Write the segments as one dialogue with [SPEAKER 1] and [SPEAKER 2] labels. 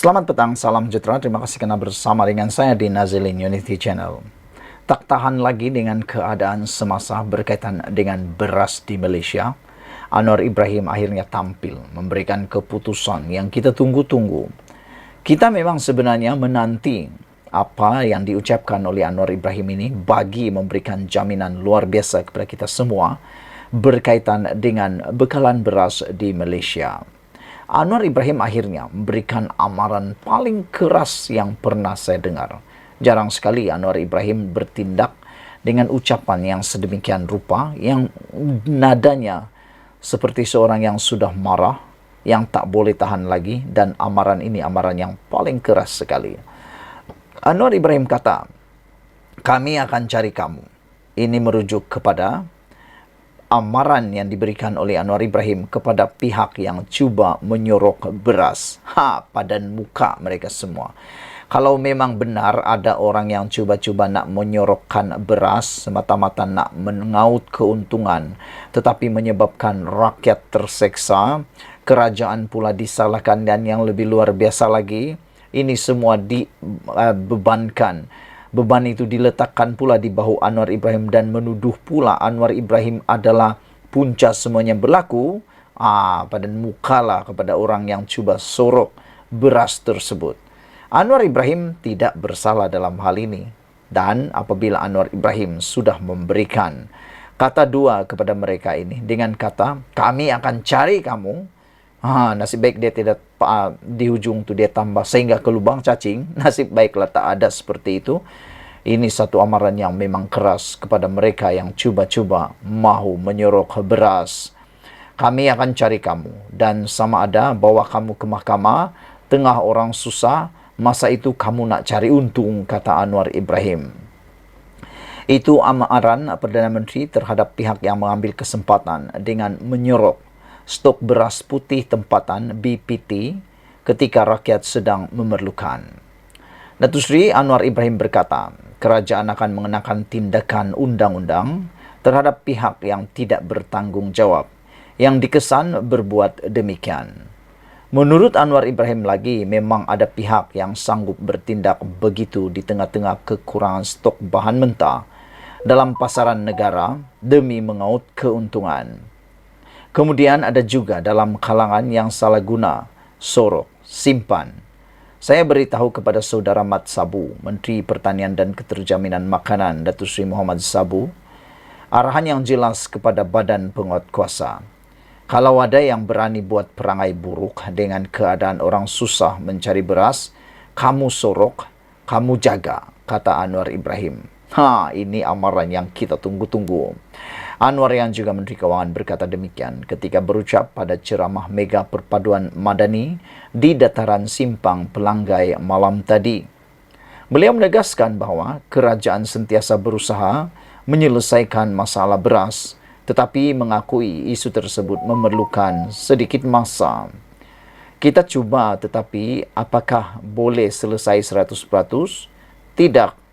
[SPEAKER 1] Selamat petang, salam sejahtera. Terima kasih karena bersama dengan saya di Nazilin Unity Channel. Tak tahan lagi dengan keadaan semasa berkaitan dengan beras di Malaysia, Anwar Ibrahim akhirnya tampil memberikan keputusan yang kita tunggu-tunggu. Kita memang sebenarnya menanti apa yang diucapkan oleh Anwar Ibrahim ini bagi memberikan jaminan luar biasa kepada kita semua berkaitan dengan bekalan beras di Malaysia. Anwar Ibrahim akhirnya memberikan amaran paling keras yang pernah saya dengar. Jarang sekali Anwar Ibrahim bertindak dengan ucapan yang sedemikian rupa, yang nadanya seperti seorang yang sudah marah, yang tak boleh tahan lagi, dan amaran ini amaran yang paling keras sekali. Anwar Ibrahim kata, "Kami akan cari kamu." Ini merujuk kepada amaran yang diberikan oleh Anwar Ibrahim kepada pihak yang cuba menyorok beras. Padan muka mereka semua. Kalau memang benar ada orang yang cuba-cuba nak menyorokkan beras semata-mata nak mengaut keuntungan, tetapi menyebabkan rakyat terseksa, kerajaan pula disalahkan, dan yang lebih luar biasa lagi, ini semua dibebankan. Beban itu diletakkan pula di bahu Anwar Ibrahim dan menuduh pula Anwar Ibrahim adalah punca semuanya berlaku. Padan mukalah kepada orang yang cuba sorok beras tersebut. Anwar Ibrahim tidak bersalah dalam hal ini. Dan apabila Anwar Ibrahim sudah memberikan kata dua kepada mereka ini dengan kata, "Kami akan cari kamu." Nasib baik dia tidak di ujung tu dia tambah sehingga ke lubang cacing. Nasib baiklah tak ada seperti itu. Ini satu amaran yang memang keras kepada mereka yang cuba-cuba mahu menyorok beras. "Kami akan cari kamu dan sama ada bawa kamu ke mahkamah, tengah orang susah, masa itu kamu nak cari untung," kata Anwar Ibrahim. Itu amaran Perdana Menteri terhadap pihak yang mengambil kesempatan dengan menyorok stok beras putih tempatan BPT ketika rakyat sedang memerlukan. Datuk Seri Anwar Ibrahim berkata, kerajaan akan mengenakan tindakan undang-undang terhadap pihak yang tidak bertanggung jawab, yang dikesan berbuat demikian. Menurut Anwar Ibrahim lagi, memang ada pihak yang sanggup bertindak begitu di tengah-tengah kekurangan stok bahan mentah dalam pasaran negara demi mengaut keuntungan. Kemudian ada juga dalam kalangan yang salah guna, sorok, simpan. Saya beritahu kepada Saudara Mat Sabu, Menteri Pertanian dan Keterjaminan Makanan Datuk Seri Muhammad Sabu, arahan yang jelas kepada Badan Penguatkuasa. Kalau ada yang berani buat perangai buruk dengan keadaan orang susah mencari beras, kamu sorok, kamu jaga, kata Anwar Ibrahim. Ini amaran yang kita tunggu-tunggu. Anwar yang juga Menteri Kewangan berkata demikian ketika berucap pada ceramah Mega Perpaduan Madani di Dataran Simpang Pelanggai malam tadi. Beliau menegaskan bahawa kerajaan sentiasa berusaha menyelesaikan masalah beras, tetapi mengakui isu tersebut memerlukan sedikit masa. Kita cuba, tetapi apakah boleh selesai 100%? Tidak.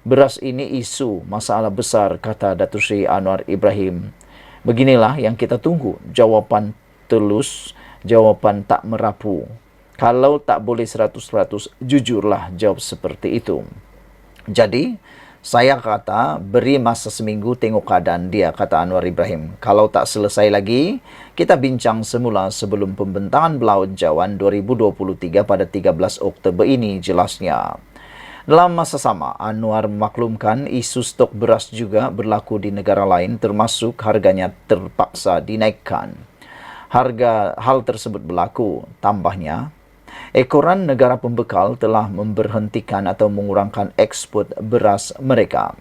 [SPEAKER 1] Beras ini isu masalah besar, kata Datuk Seri Anwar Ibrahim. Beginilah yang kita tunggu, jawapan telus, jawapan tak merapu. Kalau tak boleh 100%, jujurlah jawab seperti itu. Jadi, saya kata beri masa seminggu tengok keadaan dia, kata Anwar Ibrahim. Kalau tak selesai lagi, kita bincang semula sebelum pembentangan Belanjawan 2023 pada 13 Oktober ini, jelasnya. Dalam masa sama, Anwar memaklumkan isu stok beras juga berlaku di negara lain, termasuk harganya terpaksa dinaikkan. Hal tersebut berlaku, tambahnya, ekoran negara pembekal telah memberhentikan atau mengurangkan ekspor beras mereka.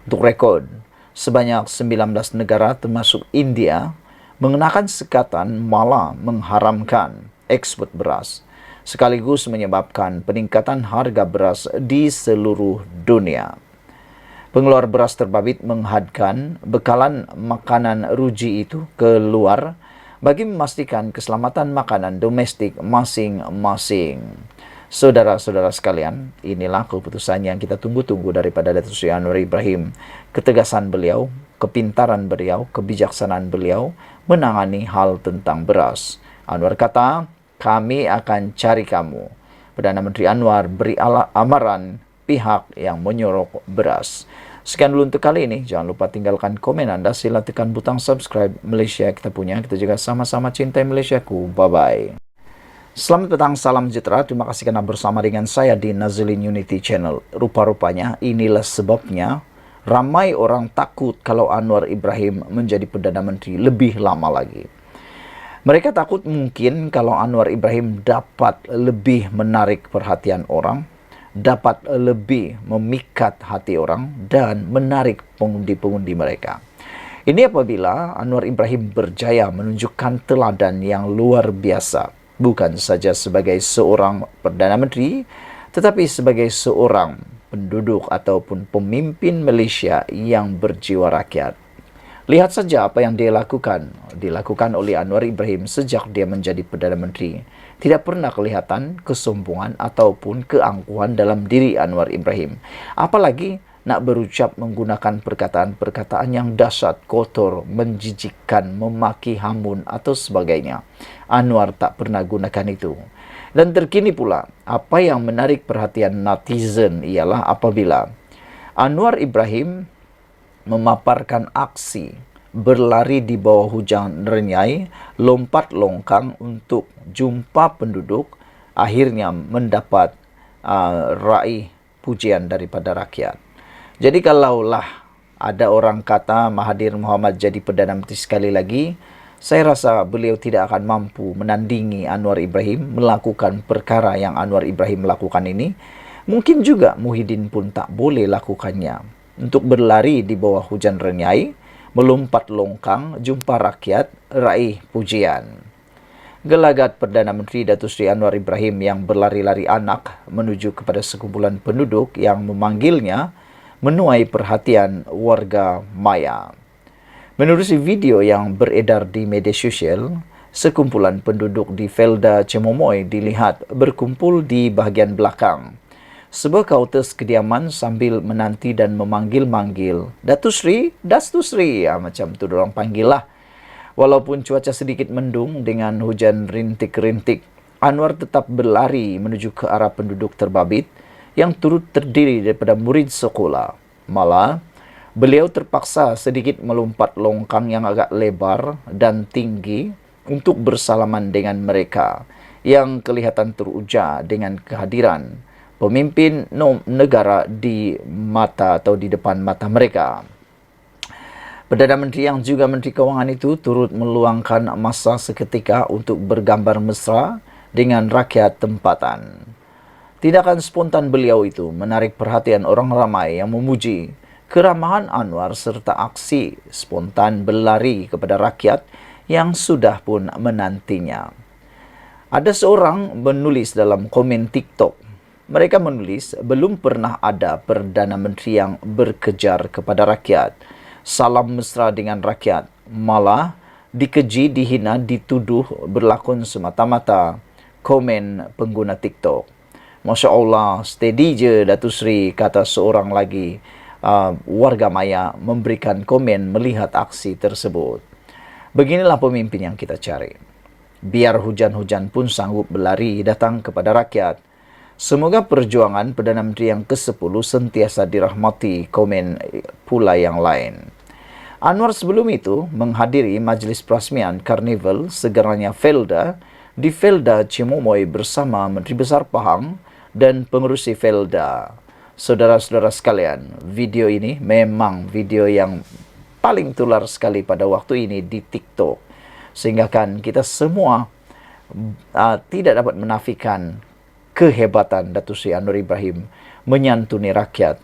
[SPEAKER 1] Untuk rekod, sebanyak 19 negara termasuk India mengenakan sekatan malah mengharamkan ekspor beras, sekaligus menyebabkan peningkatan harga beras di seluruh dunia. Pengeluar beras terbabit menghadkan bekalan makanan ruji itu keluar bagi memastikan keselamatan makanan domestik masing-masing. Saudara-saudara sekalian, inilah keputusan yang kita tunggu-tunggu daripada Datuk Seri Anwar Ibrahim. Ketegasan beliau, kepintaran beliau, kebijaksanaan beliau menangani hal tentang beras. Anwar kata, "Kami akan cari kamu." Perdana Menteri Anwar beri amaran pihak yang menyorok beras. Sekian dulu untuk kali ini. Jangan lupa tinggalkan komen Anda. Sila tekan butang subscribe. Malaysia kita punya. Kita juga sama-sama cintai Malaysiaku. Bye-bye. Selamat petang, salam sejahtera. Terima kasih karena bersama dengan saya di Nazilin Unity Channel. Rupa-rupanya inilah sebabnya ramai orang takut kalau Anwar Ibrahim menjadi Perdana Menteri lebih lama lagi. Mereka takut mungkin kalau Anwar Ibrahim dapat lebih menarik perhatian orang, dapat lebih memikat hati orang, dan menarik pengundi-pengundi mereka. Ini apabila Anwar Ibrahim berjaya menunjukkan teladan yang luar biasa, bukan saja sebagai seorang Perdana Menteri, tetapi sebagai seorang penduduk ataupun pemimpin Malaysia yang berjiwa rakyat. Lihat saja apa yang dilakukan oleh Anwar Ibrahim sejak dia menjadi Perdana Menteri. Tidak pernah kelihatan kesombongan ataupun keangkuhan dalam diri Anwar Ibrahim. Apalagi nak berucap menggunakan perkataan-perkataan yang dahsyat, kotor, menjijikkan, memaki, hamun atau sebagainya. Anwar tak pernah gunakan itu. Dan terkini pula, apa yang menarik perhatian netizen ialah apabila Anwar Ibrahim memaparkan aksi berlari di bawah hujan renyai, lompat longkang untuk jumpa penduduk, akhirnya mendapat raih pujian daripada rakyat. Jadi kalaulah ada orang kata Mahathir Mohamad jadi Perdana Menteri sekali lagi, saya rasa beliau tidak akan mampu menandingi Anwar Ibrahim melakukan perkara yang Anwar Ibrahim lakukan ini. Mungkin juga Muhyiddin pun tak boleh lakukannya. Untuk berlari di bawah hujan renyai, melompat longkang, jumpa rakyat, raih pujian. Gelagat Perdana Menteri Datuk Seri Anwar Ibrahim yang berlari-lari anak menuju kepada sekumpulan penduduk yang memanggilnya menuai perhatian warga maya. Menerusi video yang beredar di media sosial, sekumpulan penduduk di Felda Cemomoy dilihat berkumpul di bahagian belakang sebuah kaunter kediaman sambil menanti dan memanggil-manggil, Datuk Seri, Datuk Seri, macam tu dorang panggil lah. Walaupun cuaca sedikit mendung dengan hujan rintik-rintik, Anwar tetap berlari menuju ke arah penduduk terbabit yang turut terdiri daripada murid sekolah. Malah, beliau terpaksa sedikit melompat longkang yang agak lebar dan tinggi untuk bersalaman dengan mereka yang kelihatan teruja dengan kehadiran pemimpin negara di mata atau di depan mata mereka. Perdana Menteri yang juga Menteri Kewangan itu turut meluangkan masa seketika untuk bergambar mesra dengan rakyat tempatan. Tindakan spontan beliau itu menarik perhatian orang ramai yang memuji keramahan Anwar serta aksi spontan berlari kepada rakyat yang sudah pun menantinya. Ada seorang menulis dalam komen TikTok. Mereka menulis, belum pernah ada Perdana Menteri yang berkejar kepada rakyat, salam mesra dengan rakyat, malah dikeji, dihina, dituduh berlakon semata-mata. Komen pengguna TikTok. Masya Allah, steady je Datuk Seri, kata seorang lagi warga maya memberikan komen melihat aksi tersebut. Beginilah pemimpin yang kita cari. Biar hujan-hujan pun sanggup berlari datang kepada rakyat. Semoga perjuangan Perdana Menteri yang ke-10 sentiasa dirahmati, komen pula yang lain. Anwar sebelum itu menghadiri majlis perasmian Karnival Segaranya Felda di Felda Cemomoy bersama Menteri Besar Pahang dan pengerusi Felda. Saudara-saudara sekalian, video ini memang video yang paling tular sekali pada waktu ini di TikTok. Sehingga kan kita semua tidak dapat menafikan kehebatan Datuk Seri Anwar Ibrahim menyantuni rakyat.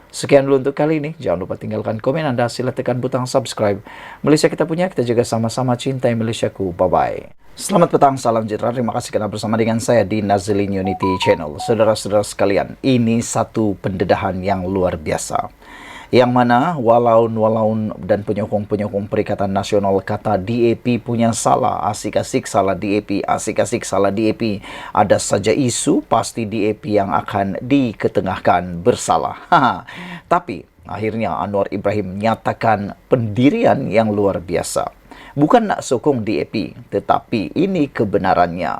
[SPEAKER 1] Sekian dulu untuk kali ini. Jangan lupa tinggalkan komen Anda. Sila tekan butang subscribe. Malaysia kita punya. Kita juga sama-sama cintai Malaysiaku. Bye-bye. Selamat petang, salam sejahtera. Terima kasih karena bersama dengan saya di Nazilin Unity Channel. Saudara-saudara sekalian, ini satu pendedahan yang luar biasa. Yang mana walaun dan penyokong-penyokong Perikatan Nasional kata DAP punya salah, asik-asik salah DAP, asik-asik salah DAP. Ada saja isu, pasti DAP yang akan diketengahkan bersalah. Tapi akhirnya Anwar Ibrahim menyatakan pendirian yang luar biasa. Bukan nak sokong DAP, tetapi ini kebenarannya.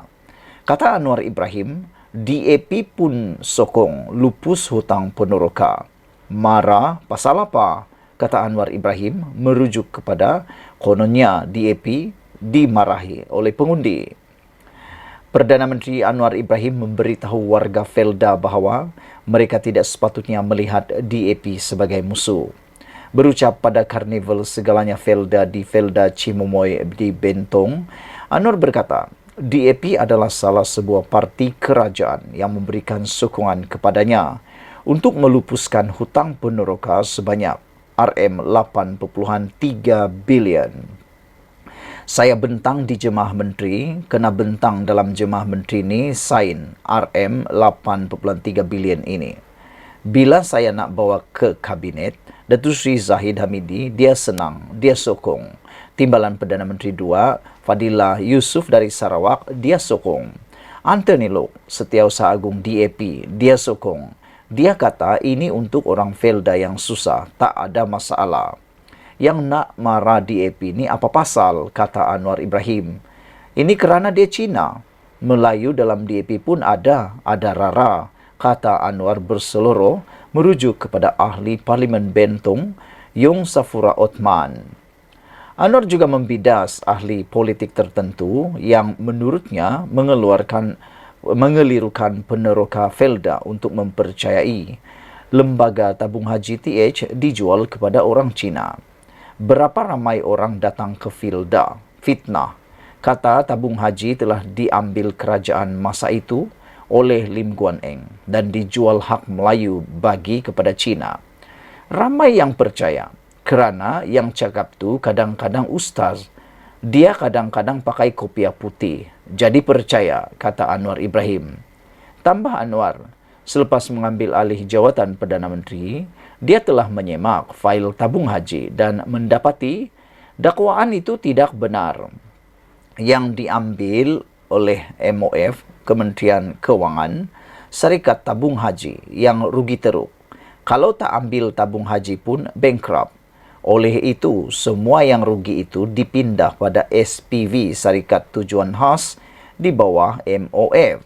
[SPEAKER 1] Kata Anwar Ibrahim, DAP pun sokong lupus hutang peneroka. Marah pasal apa? Kata Anwar Ibrahim merujuk kepada kononnya DAP dimarahi oleh pengundi. Perdana Menteri Anwar Ibrahim memberitahu warga Felda bahawa mereka tidak sepatutnya melihat DAP sebagai musuh. Berucap pada Karnival Segalanya Felda di Felda Cimomoy di Bentong, Anwar berkata, DAP adalah salah sebuah parti kerajaan yang memberikan sokongan kepadanya untuk melupuskan hutang peneroka sebanyak RM8.3 bilion. Saya bentang di Jemaah Menteri, kena bentang dalam Jemaah Menteri ini sign RM8.3 bilion ini. Bila saya nak bawa ke kabinet, Datuk Seri Zahid Hamidi, dia senang, dia sokong. Timbalan Perdana Menteri 2, Fadilah Yusof dari Sarawak, dia sokong. Anthony Loke, Setiausaha Agung DAP, dia sokong. Dia kata ini untuk orang Felda yang susah, tak ada masalah. Yang nak marah DAP ni apa pasal, kata Anwar Ibrahim. Ini kerana dia Cina. Melayu dalam DAP pun ada rara, kata Anwar berseloroh merujuk kepada ahli Parlimen Bentong, Yung Safura Othman. Anwar juga membidas ahli politik tertentu yang menurutnya mengelirukan peneroka Felda untuk mempercayai lembaga tabung haji TH dijual kepada orang Cina. Berapa ramai orang datang ke Felda? Fitnah. Kata tabung haji telah diambil kerajaan masa itu oleh Lim Guan Eng dan dijual hak Melayu bagi kepada Cina. Ramai yang percaya kerana yang cakap tu kadang-kadang ustaz. Dia kadang-kadang pakai kopiah putih. Jadi percaya, kata Anwar Ibrahim. Tambah Anwar, selepas mengambil alih jawatan Perdana Menteri, dia telah menyemak fail tabung haji dan mendapati dakwaan itu tidak benar. Yang diambil oleh MOF, Kementerian Kewangan, Syarikat Tabung Haji yang rugi teruk. Kalau tak ambil tabung haji pun bankrupt. Oleh itu, semua yang rugi itu dipindah pada SPV, Syarikat Tujuan Khas, di bawah MOF.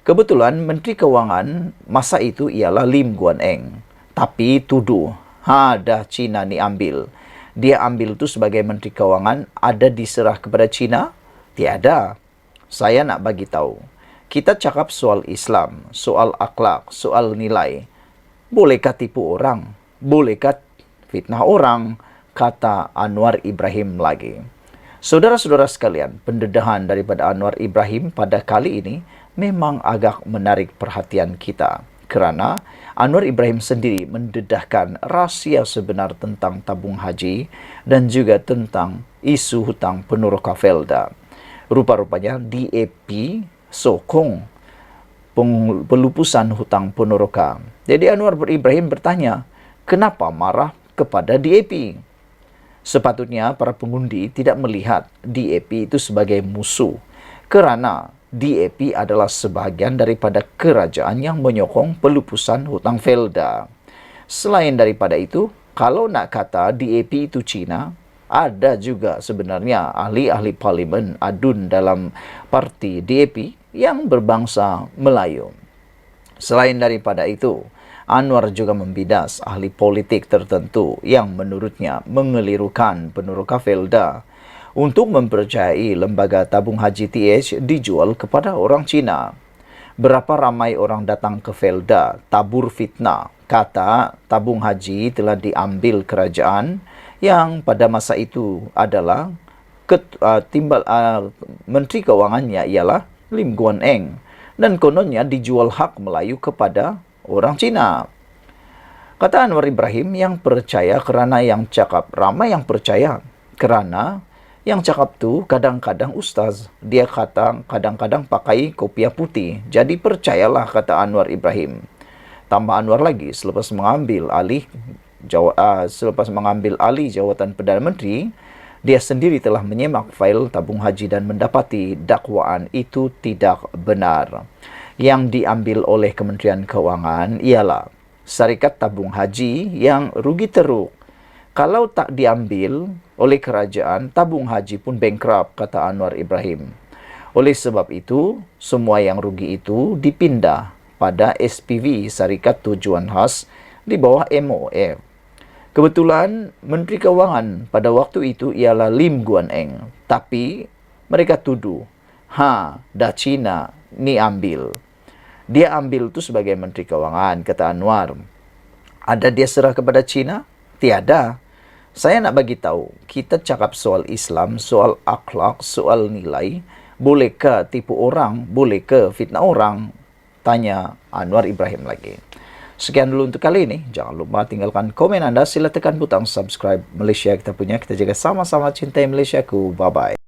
[SPEAKER 1] Kebetulan Menteri Kewangan masa itu ialah Lim Guan Eng. Tapi tuduh, dah Cina ni ambil. Dia ambil tu sebagai Menteri Kewangan, ada diserah kepada Cina? Tiada. Saya nak bagi tahu. Kita cakap soal Islam, soal akhlak, soal nilai. Bolehkah tipu orang? Bolehkah fitnah orang? Kata Anwar Ibrahim lagi. Saudara-saudara sekalian, pendedahan daripada Anwar Ibrahim pada kali ini memang agak menarik perhatian kita. Kerana Anwar Ibrahim sendiri mendedahkan rahsia sebenar tentang tabung haji dan juga tentang isu hutang peneroka Felda. Rupa-rupanya DAP sokong pelupusan hutang peneroka. Jadi Anwar Ibrahim bertanya, kenapa marah kepada DAP? Sepatutnya para pengundi tidak melihat DAP itu sebagai musuh. Kerana DAP adalah sebahagian daripada kerajaan yang menyokong pelupusan hutang Felda. Selain daripada itu, kalau nak kata DAP itu Cina, ada juga sebenarnya ahli-ahli parlimen adun dalam parti DAP yang berbangsa Melayu. Selain daripada itu, Anwar juga membidas ahli politik tertentu yang menurutnya mengelirukan peneroka Felda untuk mempercayai lembaga tabung haji TH dijual kepada orang Cina. Berapa ramai orang datang ke Felda, tabur fitnah, kata tabung haji telah diambil kerajaan yang pada masa itu adalah Menteri Kewangannya ialah Lim Guan Eng dan kononnya dijual hak Melayu kepada orang Cina. Kata Anwar Ibrahim yang percaya kerana yang cakap, ramai yang percaya kerana yang cakap tu kadang-kadang ustaz. Dia kata kadang-kadang pakai kopiah putih. Jadi percayalah, kata Anwar Ibrahim. Tambah Anwar lagi, selepas mengambil alih jawatan Perdana Menteri, dia sendiri telah menyemak fail tabung haji dan mendapati dakwaan itu tidak benar. Yang diambil oleh Kementerian Kewangan ialah Syarikat Tabung Haji yang rugi teruk. Kalau tak diambil oleh kerajaan, tabung haji pun bankrupt, kata Anwar Ibrahim. Oleh sebab itu, semua yang rugi itu dipindah pada SPV, Syarikat Tujuan Khas, di bawah MOF. Kebetulan Menteri Keuangan pada waktu itu ialah Lim Guan Eng. Tapi mereka tuduh, dah Cina ni ambil. Dia ambil itu sebagai Menteri Keuangan, kata Anwar. Ada dia serah kepada Cina? Tiada. Saya nak bagi tahu, kita cakap soal Islam, soal akhlak, soal nilai. Bolehkah tipu orang? Bolehkah fitnah orang? Tanya Anwar Ibrahim lagi. Sekian dulu untuk kali ini. Jangan lupa tinggalkan komen Anda. Sila tekan butang subscribe Malaysia kita punya. Kita jaga sama-sama cintai Malaysiaku. Bye-bye.